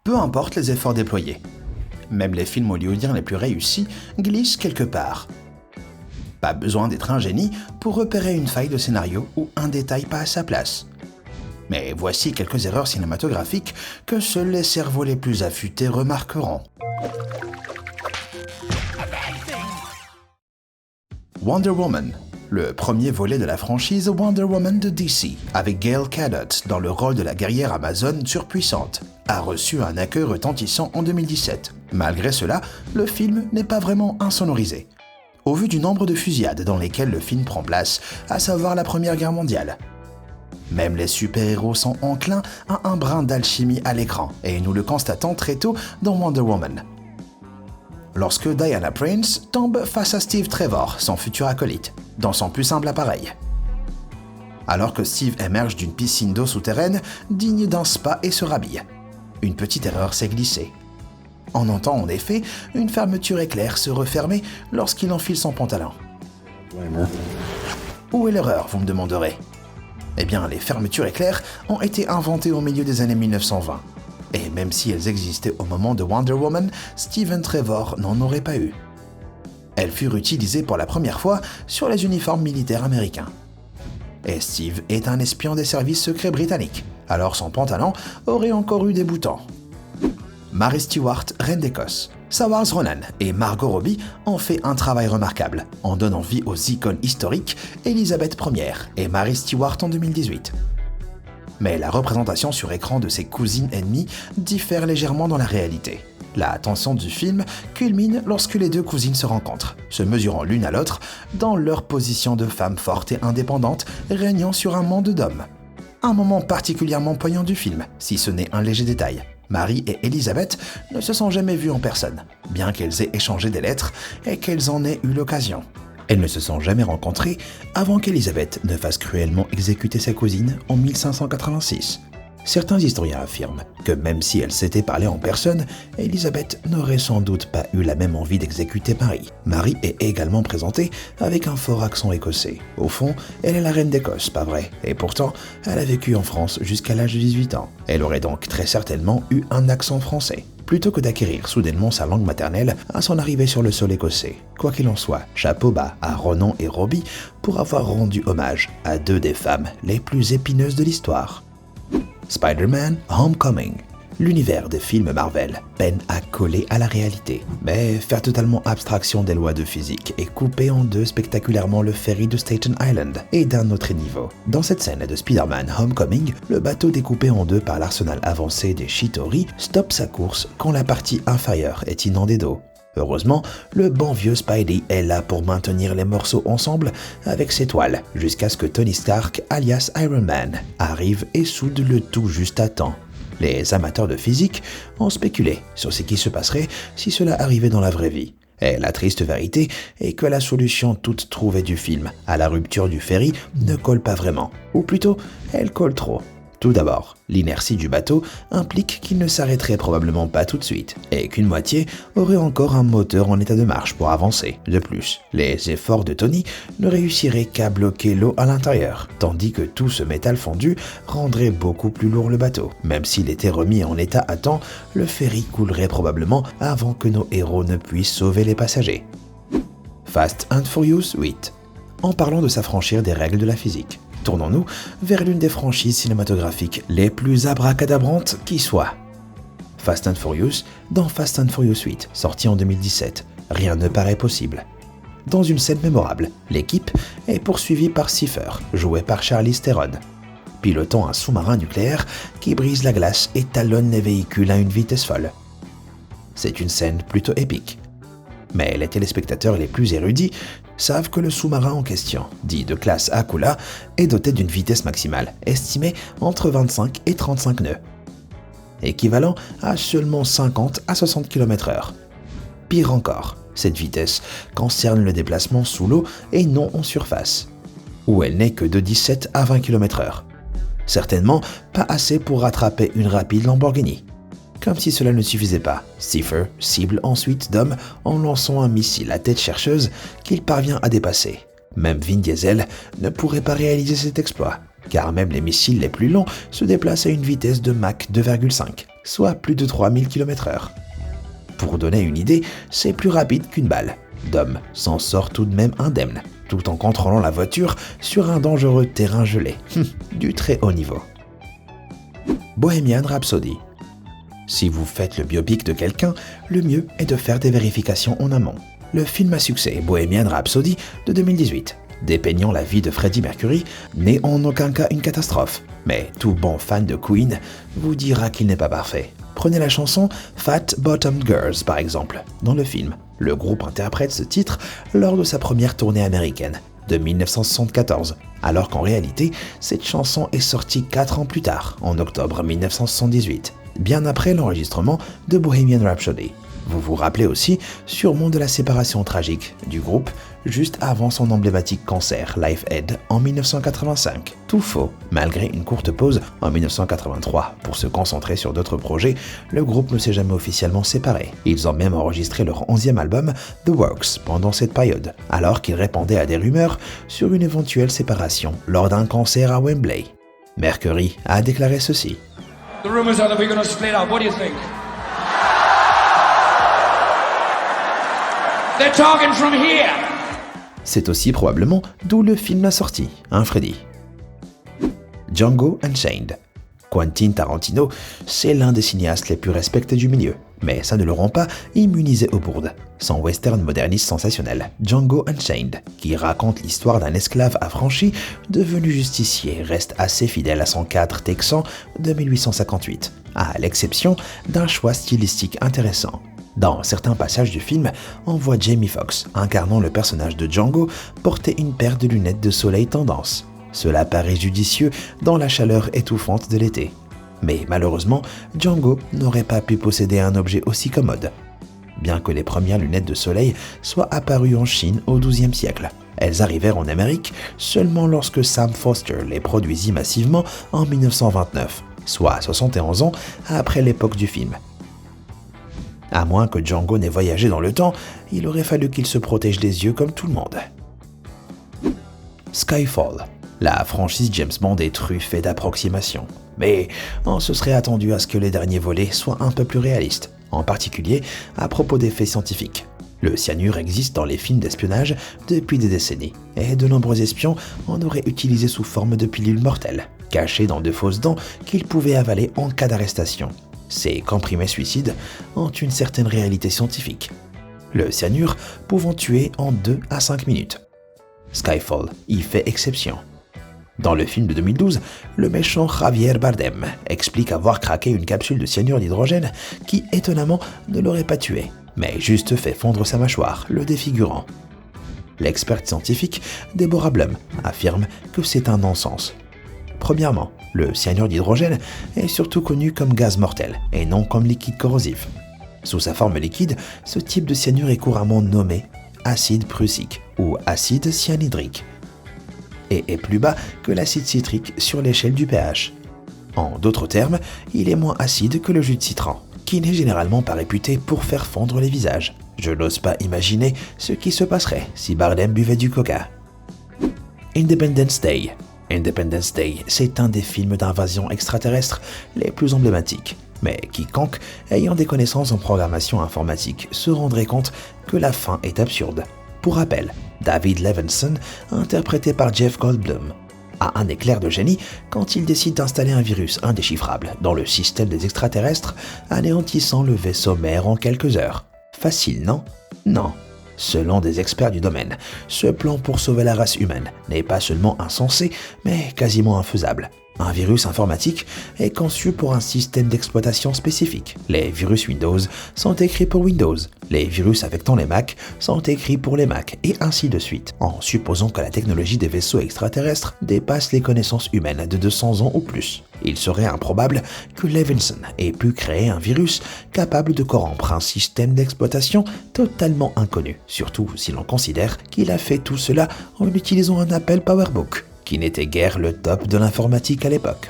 Peu importe les efforts déployés. Même les films hollywoodiens les plus réussis glissent quelque part. Pas besoin d'être un génie pour repérer une faille de scénario ou un détail pas à sa place. Mais voici quelques erreurs cinématographiques que seuls les cerveaux les plus affûtés remarqueront. Wonder Woman, le premier volet de la franchise Wonder Woman de DC, avec Gal Gadot dans le rôle de la guerrière amazone surpuissante, a reçu un accueil retentissant en 2017. Malgré cela, le film n'est pas vraiment insonorisé. Au vu du nombre de fusillades dans lesquelles le film prend place, à savoir la Première Guerre mondiale. Même les super-héros sont enclins à un brin d'alchimie à l'écran, et nous le constatons très tôt dans Wonder Woman. Lorsque Diana Prince tombe face à Steve Trevor, son futur acolyte, dans son plus simple appareil. Alors que Steve émerge d'une piscine d'eau souterraine, digne d'un spa et se rhabille. Une petite erreur s'est glissée. On entend en effet une fermeture éclair se refermer lorsqu'il enfile son pantalon. Où est l'erreur, vous me demanderez ? Eh bien, les fermetures éclairs ont été inventées au milieu des années 1920. Et même si elles existaient au moment de Wonder Woman, Stephen Trevor n'en aurait pas eu. Elles furent utilisées pour la première fois sur les uniformes militaires américains. Et Steve est un espion des services secrets britanniques, alors son pantalon aurait encore eu des boutons. Mary Stewart, reine d'Écosse. Saoirse Ronan et Margot Robbie ont fait un travail remarquable en donnant vie aux icônes historiques Elizabeth Ier et Mary Stewart en 2018. Mais la représentation sur écran de ces cousines ennemies diffère légèrement dans la réalité. La tension du film culmine lorsque les deux cousines se rencontrent, se mesurant l'une à l'autre dans leur position de femmes fortes et indépendantes régnant sur un monde d'hommes. Un moment particulièrement poignant du film, si ce n'est un léger détail. Marie et Elizabeth ne se sont jamais vues en personne, bien qu'elles aient échangé des lettres et qu'elles en aient eu l'occasion. Elles ne se sont jamais rencontrées avant qu'Elizabeth ne fasse cruellement exécuter sa cousine en 1586. Certains historiens affirment que même si elles s'étaient parlé en personne, Elizabeth n'aurait sans doute pas eu la même envie d'exécuter Marie. Marie est également présentée avec un fort accent écossais. Au fond, elle est la reine d'Écosse, pas vrai ? Et pourtant, elle a vécu en France jusqu'à l'âge de 18 ans. Elle aurait donc très certainement eu un accent français, plutôt que d'acquérir soudainement sa langue maternelle à son arrivée sur le sol écossais. Quoi qu'il en soit, chapeau bas à Ronan et Robbie pour avoir rendu hommage à deux des femmes les plus épineuses de l'histoire. Spider-Man Homecoming. L'univers des films Marvel peine à coller à la réalité, mais faire totalement abstraction des lois de physique et couper en deux spectaculairement le ferry de Staten Island est d'un autre niveau. Dans cette scène de Spider-Man Homecoming, le bateau découpé en deux par l'arsenal avancé des Chitauri stoppe sa course quand la partie inférieure est inondée d'eau. Heureusement, le bon vieux Spidey est là pour maintenir les morceaux ensemble avec ses toiles, jusqu'à ce que Tony Stark, alias Iron Man, arrive et soude le tout juste à temps. Les amateurs de physique ont spéculé sur ce qui se passerait si cela arrivait dans la vraie vie. Et la triste vérité est que la solution toute trouvée du film à la rupture du ferry ne colle pas vraiment, ou plutôt, elle colle trop. Tout d'abord, l'inertie du bateau implique qu'il ne s'arrêterait probablement pas tout de suite et qu'une moitié aurait encore un moteur en état de marche pour avancer. De plus, les efforts de Tony ne réussiraient qu'à bloquer l'eau à l'intérieur, tandis que tout ce métal fondu rendrait beaucoup plus lourd le bateau. Même s'il était remis en état à temps, le ferry coulerait probablement avant que nos héros ne puissent sauver les passagers. Fast and Furious 8. En parlant de s'affranchir des règles de la physique, tournons-nous vers l'une des franchises cinématographiques les plus abracadabrantes qui soit. Fast and Furious dans Fast and Furious 8, sorti en 2017. Rien ne paraît possible. Dans une scène mémorable, l'équipe est poursuivie par Cypher, joué par Charlize Theron, pilotant un sous-marin nucléaire qui brise la glace et talonne les véhicules à une vitesse folle. C'est une scène plutôt épique. Mais les téléspectateurs les plus érudits savent que le sous-marin en question, dit de classe Aquila, est doté d'une vitesse maximale estimée entre 25 et 35 nœuds, équivalent à seulement 50 à 60 km/h. Pire encore, cette vitesse concerne le déplacement sous l'eau et non en surface, où elle n'est que de 17 à 20 km/h. Certainement pas assez pour rattraper une rapide Lamborghini. Comme si cela ne suffisait pas, Cypher cible ensuite Dom en lançant un missile à tête chercheuse qu'il parvient à dépasser. Même Vin Diesel ne pourrait pas réaliser cet exploit. car même les missiles les plus lents se déplacent à une vitesse de Mach 2,5, soit plus de 3000 km/h. Pour donner une idée, c'est plus rapide qu'une balle. Dom s'en sort tout de même indemne, tout en contrôlant la voiture sur un dangereux terrain gelé, du très haut niveau. Bohemian Rhapsody. Si vous faites le biopic de quelqu'un, le mieux est de faire des vérifications en amont. Le film à succès Bohemian Rhapsody de 2018, dépeignant la vie de Freddie Mercury, n'est en aucun cas une catastrophe. Mais tout bon fan de Queen vous dira qu'il n'est pas parfait. Prenez la chanson Fat Bottomed Girls par exemple. Dans le film, le groupe interprète ce titre lors de sa première tournée américaine de 1974, alors qu'en réalité, cette chanson est sortie 4 ans plus tard, en octobre 1978, bien après l'enregistrement de Bohemian Rhapsody. Vous vous rappelez aussi sûrement de la séparation tragique du groupe juste avant son emblématique concert Live Aid en 1985. Tout faux, malgré une courte pause en 1983 pour se concentrer sur d'autres projets, le groupe ne s'est jamais officiellement séparé. Ils ont même enregistré leur 11e album The Works pendant cette période, alors qu'ils répondaient à des rumeurs sur une éventuelle séparation lors d'un concert à Wembley. Mercury a déclaré ceci. The rumors are that we're going to split up. What do you think? They're talking from here. C'est aussi probablement d'où le film a sorti, hein Freddy? Django Unchained. Quentin Tarantino, c'est l'un des cinéastes les plus respectés du milieu, mais ça ne le rend pas immunisé aux bourdes. Son western moderniste sensationnel, Django Unchained, qui raconte l'histoire d'un esclave affranchi devenu justicier, reste assez fidèle à son cadre texan de 1858, à l'exception d'un choix stylistique intéressant. Dans certains passages du film, on voit Jamie Foxx, incarnant le personnage de Django, porter une paire de lunettes de soleil tendance. Cela paraît judicieux dans la chaleur étouffante de l'été. Mais malheureusement, Django n'aurait pas pu posséder un objet aussi commode. Bien que les premières lunettes de soleil soient apparues en Chine au XIIe siècle, elles arrivèrent en Amérique seulement lorsque Sam Foster les produisit massivement en 1929, soit 71 ans après l'époque du film. À moins que Django n'ait voyagé dans le temps, il aurait fallu qu'il se protège les yeux comme tout le monde. Skyfall. La franchise James Bond est truffée d'approximations. Mais on se serait attendu à ce que les derniers volets soient un peu plus réalistes, en particulier à propos d'effets scientifiques. Le cyanure existe dans les films d'espionnage depuis des décennies, et de nombreux espions en auraient utilisé sous forme de pilules mortelles, cachées dans de fausses dents qu'ils pouvaient avaler en cas d'arrestation. Ces comprimés suicides ont une certaine réalité scientifique, le cyanure pouvant tuer en 2 à 5 minutes. Skyfall y fait exception. Dans le film de 2012, le méchant Javier Bardem explique avoir craqué une capsule de cyanure d'hydrogène qui, étonnamment, ne l'aurait pas tué, mais juste fait fondre sa mâchoire, le défigurant. L'experte scientifique Deborah Blum affirme que c'est un non-sens. Premièrement, le cyanure d'hydrogène est surtout connu comme gaz mortel et non comme liquide corrosif. Sous sa forme liquide, ce type de cyanure est couramment nommé acide prussique ou acide cyanhydrique et est plus bas que l'acide citrique sur l'échelle du pH. En d'autres termes, il est moins acide que le jus de citron, qui n'est généralement pas réputé pour faire fondre les visages. Je n'ose pas imaginer ce qui se passerait si Bardem buvait du coca. Independence Day. Independence Day, c'est un des films d'invasion extraterrestre les plus emblématiques. Mais quiconque ayant des connaissances en programmation informatique se rendrait compte que la fin est absurde. Pour rappel, David Levinson, interprété par Jeff Goldblum, a un éclair de génie quand il décide d'installer un virus indéchiffrable dans le système des extraterrestres, anéantissant le vaisseau mère en quelques heures. Facile, non? Non. Selon des experts du domaine, ce plan pour sauver la race humaine n'est pas seulement insensé, mais quasiment infaisable. Un virus informatique est conçu pour un système d'exploitation spécifique. Les virus Windows sont écrits pour Windows, les virus affectant les Mac sont écrits pour les Mac, et ainsi de suite, en supposant que la technologie des vaisseaux extraterrestres dépasse les connaissances humaines de 200 ans ou plus. Il serait improbable que Levinson ait pu créer un virus capable de corrompre un système d'exploitation totalement inconnu, surtout si l'on considère qu'il a fait tout cela en utilisant un Apple PowerBook, qui n'était guère le top de l'informatique à l'époque.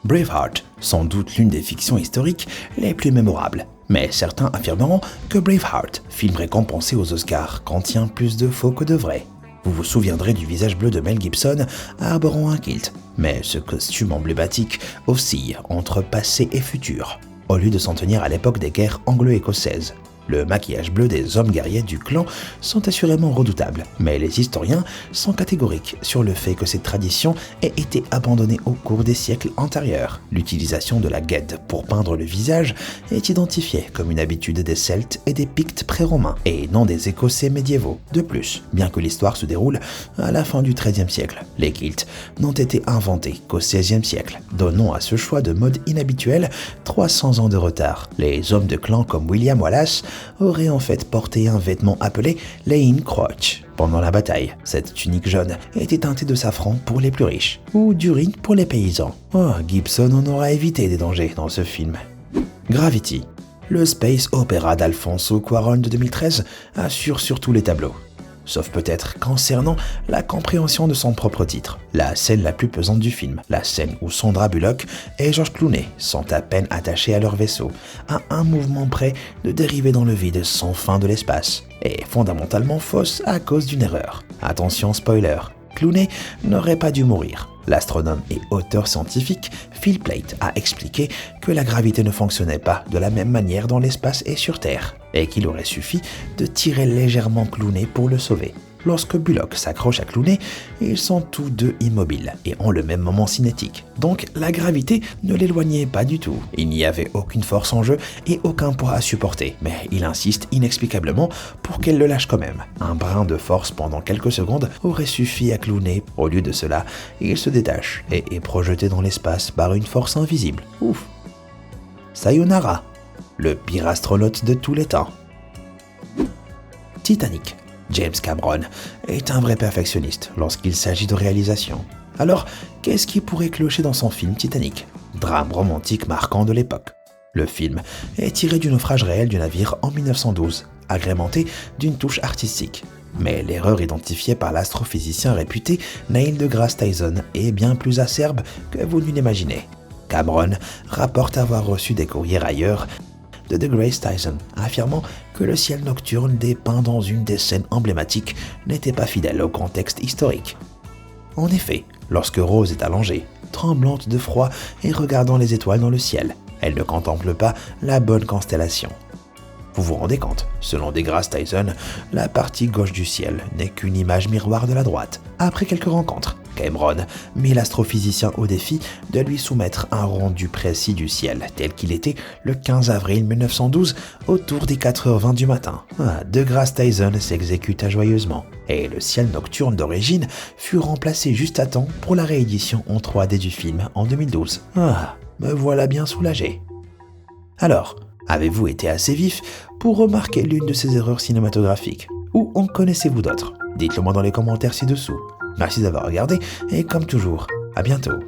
Braveheart, sans doute l'une des fictions historiques les plus mémorables, mais certains affirmeront que Braveheart, film récompensé aux Oscars, contient plus de faux que de vrai. Vous vous souviendrez du visage bleu de Mel Gibson arborant un kilt, mais ce costume emblématique oscille entre passé et futur, au lieu de s'en tenir à l'époque des guerres anglo-écossaises. Le maquillage bleu des hommes guerriers du clan sont assurément redoutables, mais les historiens sont catégoriques sur le fait que cette tradition ait été abandonnée au cours des siècles antérieurs. L'utilisation de la guède pour peindre le visage est identifiée comme une habitude des Celtes et des Pictes pré-romains, et non des Écossais médiévaux. De plus, bien que l'histoire se déroule à la fin du XIIIe siècle, les kilts n'ont été inventés qu'au XVIe siècle, donnant à ce choix de mode inhabituel 300 ans de retard. Les hommes de clan comme William Wallace aurait en fait porté un vêtement appelé Lein Croach. Pendant la bataille, cette tunique jaune était teintée de safran pour les plus riches, ou d'urine pour les paysans. Oh, Gibson en aura évité des dangers dans ce film. Gravity. Le space opéra d'Alfonso Cuarón de 2013 assure sur tous les tableaux. Sauf peut-être concernant la compréhension de son propre titre. La scène la plus pesante du film, la scène où Sandra Bullock et George Clooney sont à peine attachés à leur vaisseau, à un mouvement près de dériver dans le vide sans fin de l'espace, est fondamentalement fausse à cause d'une erreur. Attention spoiler, Clooney n'aurait pas dû mourir. L'astronome et auteur scientifique Phil Plait a expliqué que la gravité ne fonctionnait pas de la même manière dans l'espace et sur Terre, et qu'il aurait suffi de tirer légèrement Clooney pour le sauver. Lorsque Bullock s'accroche à Clooney, ils sont tous deux immobiles et ont le même moment cinétique. Donc la gravité ne l'éloignait pas du tout. Il n'y avait aucune force en jeu et aucun poids à supporter, mais il insiste inexplicablement pour qu'elle le lâche quand même. Un brin de force pendant quelques secondes aurait suffi à Clooney. Au lieu de cela, il se détache et est projeté dans l'espace par une force invisible. Ouf. Sayonara, le pire astronaute de tous les temps. Titanic. James Cameron est un vrai perfectionniste lorsqu'il s'agit de réalisation. Alors, qu'est-ce qui pourrait clocher dans son film Titanic? Drame romantique marquant de l'époque. Le film est tiré du naufrage réel du navire en 1912, agrémenté d'une touche artistique. Mais l'erreur identifiée par l'astrophysicien réputé Neil deGrasse Tyson est bien plus acerbe que vous ne l'imaginez. Cameron rapporte avoir reçu des courriers railleurs de deGrasse Tyson, affirmant que le ciel nocturne dépeint dans une des scènes emblématiques n'était pas fidèle au contexte historique. En effet, lorsque Rose est allongée, tremblante de froid et regardant les étoiles dans le ciel, elle ne contemple pas la bonne constellation. Vous vous rendez compte, selon deGrasse Tyson, la partie gauche du ciel n'est qu'une image miroir de la droite. Après quelques rencontres, Cameron mit l'astrophysicien au défi de lui soumettre un rendu précis du ciel, tel qu'il était le 15 avril 1912, autour des 4h20 du matin. deGrasse Tyson s'exécuta joyeusement, et le ciel nocturne d'origine fut remplacé juste à temps pour la réédition en 3D du film en 2012. Me voilà bien soulagé. Alors, avez-vous été assez vif pour remarquer l'une de ces erreurs cinématographiques? Ou en connaissez-vous d'autres? Dites-le moi dans les commentaires ci-dessous. Merci d'avoir regardé et comme toujours, à bientôt.